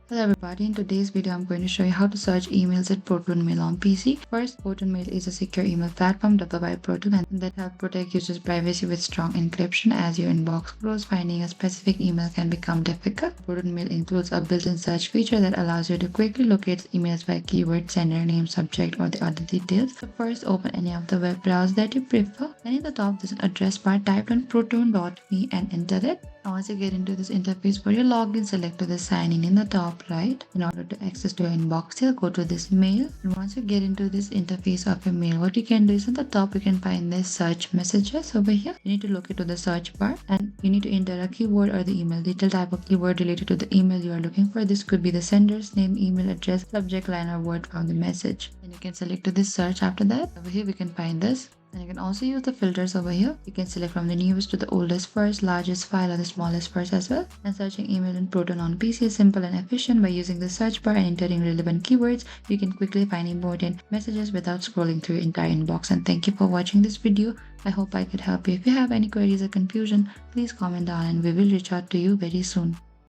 Hello everybody, in today's video I'm going to show you how to search emails at Proton Mail on PC. First, Proton Mail is a secure email platform developed by Proton and that helps protect users' privacy with strong encryption. As your inbox grows, finding a specific email can become difficult. Proton Mail includes a built-in search feature that allows you to quickly locate emails by keyword, sender name, subject, or the other details. So first, open any of the web browsers that you prefer. Then in the top, there's an address bar. Type in proton.me and enter it. Now, once you get into this interface for your login, select to the sign in the top right. In order to access to your inbox here, go to this mail. And once you get into this interface of your mail, what you can do is at the top you can find this search messages over here. You need to look into the search bar and you need to enter a keyword or the email detail type of keyword related to the email you are looking for. This could be the sender's name, email address, subject line, or word from the message. And you can select to this search. After that, over here we can find this. And you can also use the filters over here. You can select from the newest to the oldest first, largest file, or the smallest first as well. And searching email in Proton on PC is simple and efficient. By using the search bar and entering relevant keywords, you can quickly find important messages without scrolling through your entire inbox. And thank you for watching this video. I hope I could help you. If you have any queries or confusion, please comment down and we will reach out to you very soon.